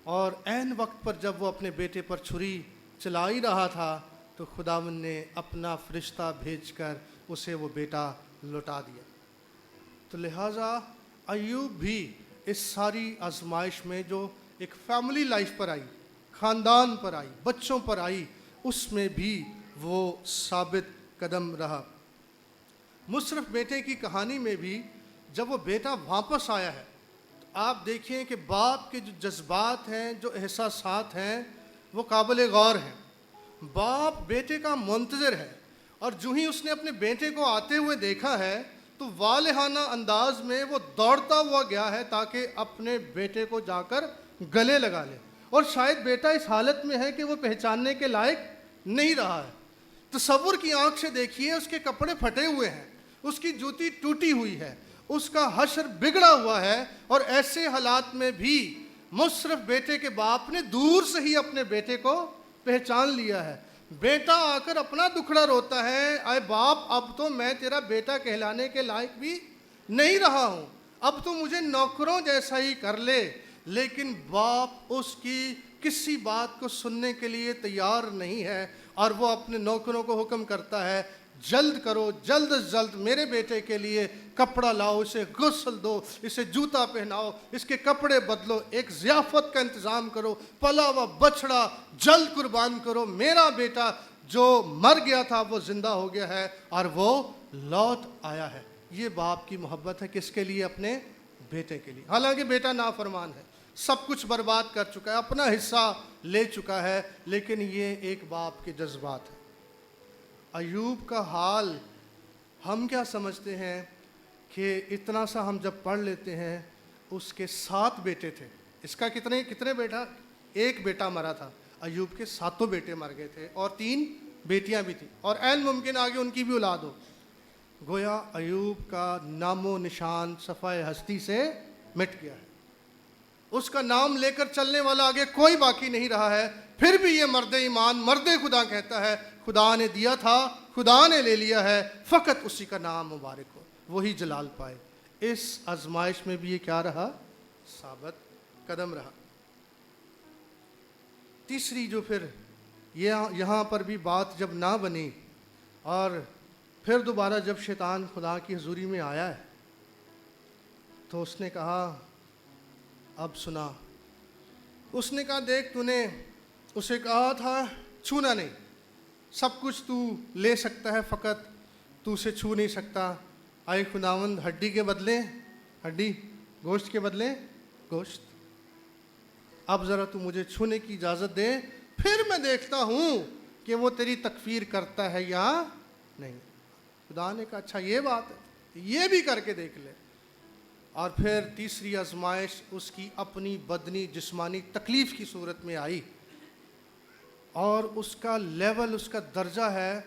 اور عین وقت پر جب وہ اپنے بیٹے پر چھری چلا ہی رہا تھا تو خداوند نے اپنا فرشتہ بھیج کر اسے وہ بیٹا لوٹا دیا۔ تو لہٰذا ایوب بھی اس ساری آزمائش میں جو ایک فیملی لائف پر آئی، خاندان پر آئی، بچوں پر آئی، اس میں بھی وہ ثابت قدم رہا۔ مصرف بیٹے کی کہانی میں بھی جب وہ بیٹا واپس آیا ہے، آپ دیکھیں کہ باپ کے جو جذبات ہیں، جو احساسات ہیں، وہ قابل غور ہیں۔ باپ بیٹے کا منتظر ہے، اور جو ہی اس نے اپنے بیٹے کو آتے ہوئے دیکھا ہے تو والہانہ انداز میں وہ دوڑتا ہوا گیا ہے تاکہ اپنے بیٹے کو جا کر گلے لگا لے، اور شاید بیٹا اس حالت میں ہے کہ وہ پہچاننے کے لائق نہیں رہا ہے۔ تصور کی آنکھ سے دیکھیے، اس کے کپڑے پھٹے ہوئے ہیں، اس کی جوتی ٹوٹی ہوئی ہے، اس کا حشر بگڑا ہوا ہے، اور ایسے حالات میں بھی مصرف بیٹے کے باپ نے دور سے ہی اپنے بیٹے کو پہچان لیا ہے۔ بیٹا آ کر اپنا دکھڑا روتا ہے، اے باپ اب تو میں تیرا بیٹا کہلانے کے لائق بھی نہیں رہا ہوں، اب تو مجھے نوکروں جیسا ہی کر لے۔ لیکن باپ اس کی کسی بات کو سننے کے لیے تیار نہیں ہے، اور وہ اپنے نوکروں کو حکم کرتا ہے، جلد کرو، جلد از جلد میرے بیٹے کے لیے کپڑا لاؤ، اسے غسل دو، اسے جوتا پہناؤ، اس کے کپڑے بدلو، ایک ضیافت کا انتظام کرو، پلا ہوا بچڑا جلد قربان کرو، میرا بیٹا جو مر گیا تھا وہ زندہ ہو گیا ہے اور وہ لوٹ آیا ہے۔ یہ باپ کی محبت ہے کس کے لیے؟ اپنے بیٹے کے لیے۔ حالانکہ بیٹا نافرمان ہے، سب کچھ برباد کر چکا ہے، اپنا حصہ لے چکا ہے، لیکن یہ ایک باپ کے جذبات ہیں۔ ایوب کا حال ہم کیا سمجھتے ہیں کہ اتنا سا ہم جب پڑھ لیتے ہیں، اس کے 7 بیٹے تھے۔ اس کا کتنے بیٹا؟ ایک بیٹا مرا تھا، ایوب کے 7 بیٹے مر گئے تھے، اور 3 بیٹیاں بھی تھیں، اور عین ممکن آگے ان کی بھی اولاد ہو۔ گویا ایوب کا نام و نشان صفحہ ہستی سے مٹ گیا ہے، اس کا نام لے کر چلنے والا آگے کوئی باقی نہیں رہا ہے۔ پھر بھی یہ مرد ایمان، مرد خدا کہتا ہے، خدا نے دیا تھا، خدا نے لے لیا ہے، فقط اسی کا نام مبارک ہو، وہی جلال پائے۔ اس آزمائش میں بھی یہ کیا رہا؟ ثابت قدم رہا۔ تیسری جو پھر یہاں پر بھی بات جب نہ بنی، اور پھر دوبارہ جب شیطان خدا کی حضوری میں آیا ہے تو اس نے کہا، اب سنا۔ اس نے کہا، دیکھ تو نے اسے کہا تھا چھونا نہیں، سب کچھ تو لے سکتا ہے، فقط تو اسے چھو نہیں سکتا۔ آئے خداوند، ہڈی کے بدلے ہڈی، گوشت کے بدلے گوشت، اب ذرا تو مجھے چھونے کی اجازت دے، پھر میں دیکھتا ہوں کہ وہ تیری تکفیر کرتا ہے یا نہیں۔ خدا نے کہا، اچھا یہ بات ہے، یہ بھی کر کے دیکھ لے۔ اور پھر تیسری آزمائش اس کی اپنی بدنی جسمانی تکلیف کی صورت میں آئی، اور اس کا لیول، اس کا درجہ ہے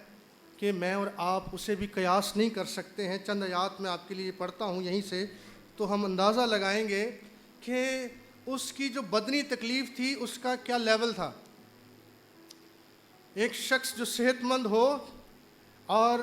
کہ میں اور آپ اسے بھی قیاس نہیں کر سکتے ہیں۔ چند آیات میں آپ کے لیے پڑھتا ہوں یہیں سے، تو ہم اندازہ لگائیں گے کہ اس کی جو بدنی تکلیف تھی اس کا کیا لیول تھا۔ ایک شخص جو صحت مند ہو اور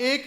1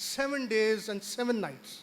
7 days and 7 nights।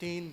3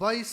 22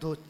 2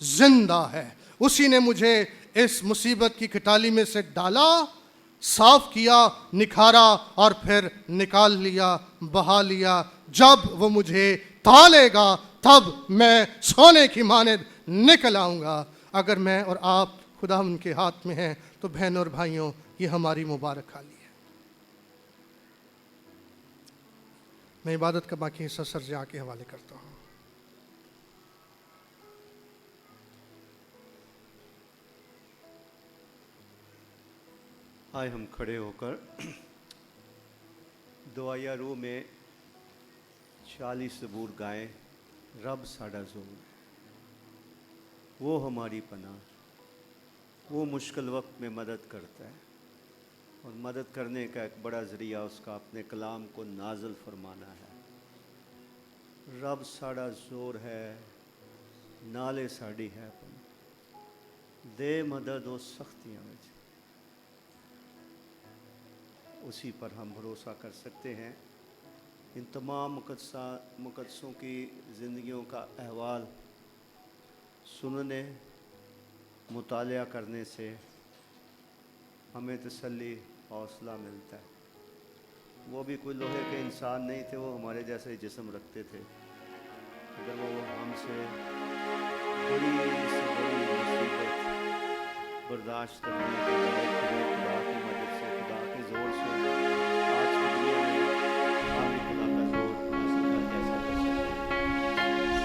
زندہ ہے. اسی نے مجھے اس مصیبت کی کھٹالی میں سے ڈالا, صاف کیا, نکھارا اور پھر نکال لیا, بہا لیا. جب وہ مجھے تالے گا تب میں سونے کی مانند نکل آؤں گا. اگر میں اور آپ خدا ان کے ہاتھ میں ہیں تو بہنوں اور بھائیوں, یہ ہماری مبارک حالی ہے. میں عبادت کا باقی حصہ سر جا کے حوالے کرتا ہوں. آئے ہم کھڑے ہو کر دعائیہ روح میں 40 زبور گائیں. رب ساڈا زور, وہ ہماری پناہ, وہ مشکل وقت میں مدد کرتا ہے, اور مدد کرنے کا ایک بڑا ذریعہ اس کا اپنے کلام کو نازل فرمانا ہے. رب ساڈا زور ہے, نالے ساڈی ہے پناہ, دے مدد و سختیاں میں. اسی پر ہم بھروسہ کر سکتے ہیں. ان تمام مقدسوں کی زندگیوں کا احوال سننے, مطالعہ کرنے سے ہمیں تسلی, حوصلہ ملتا ہے. وہ بھی کوئی لوہے کے انسان نہیں تھے, وہ ہمارے جیسے ہی جسم رکھتے تھے. اگر وہ ہم سے بڑی مصیبت برداشت کرنے کے لیے خدا کی مدد سے, خدا کے زور سے آج کی دنیا میں ہم خدا کا زور حاصل کر کیسا کر سکتے ہیں.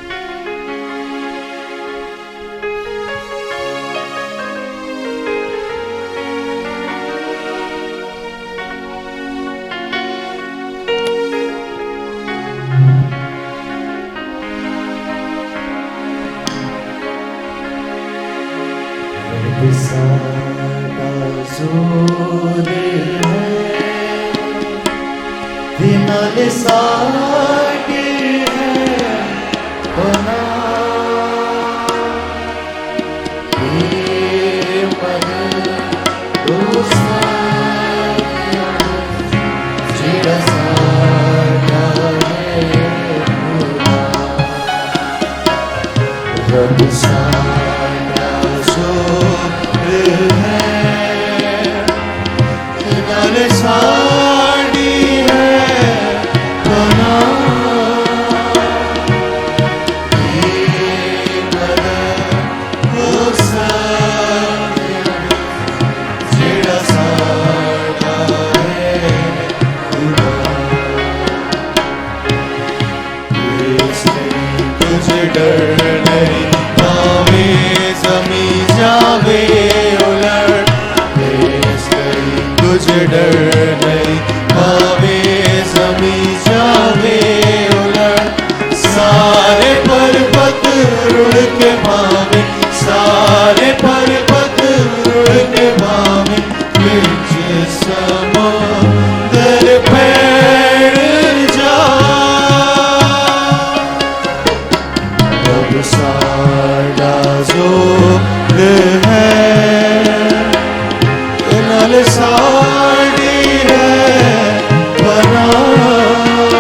ساڈا زور ہے, نالے ساڈی ہے پناہ, اے مدد جڑا ساڈا ہے خدا. رب ساڈا زور ہے, نالے ساڈی ہے پناہ, اے مدد ہو سکتے جڑا ساڈا ہے خدا. اس نے تجھ ڈر نہیں پاویں زمیں جاوے الٹ, تجھ ڈر نہیں پاویں زمیں جاوے الٹ. سارے پربت رڑ کے پاویں, سارے پربت رڑ کے پاویں, بچ سمندر پھیل جا. رب ساڈا زور ہے, نالے ساڈی ہے پناہ,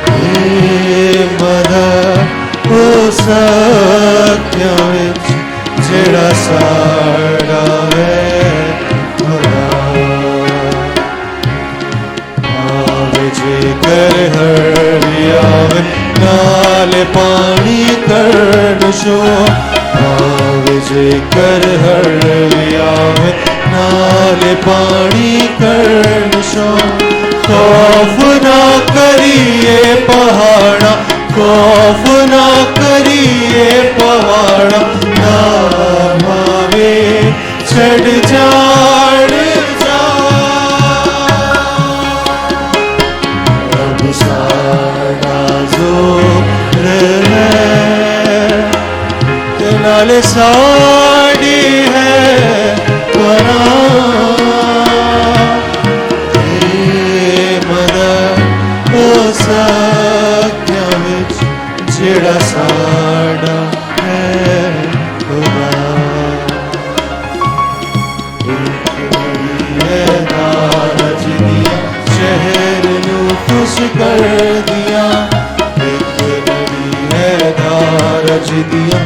اے مدد ہو سکتیاں وچ جڑا ساڈا ہے خدا. آوے جے کر ہر آوے نال پانی کرن شو, آوے جے کر ہر آوے نال پانی کرن شو. خوف نہ کریے پہاڑا, خوف نہ کریے پہاڑا, نہ بھاوے چھڑ جاڑ جا. رب ساڈا زور ہے, نالے ساڈی ہے پناہ, اے مدد ہو سکتیاں وچ جڑا ساڈا ہے خدا. ایک بڑی ہے دارج دیا, شہر نو خوش کر دیا. ایک بڑی ہے دارج دیا,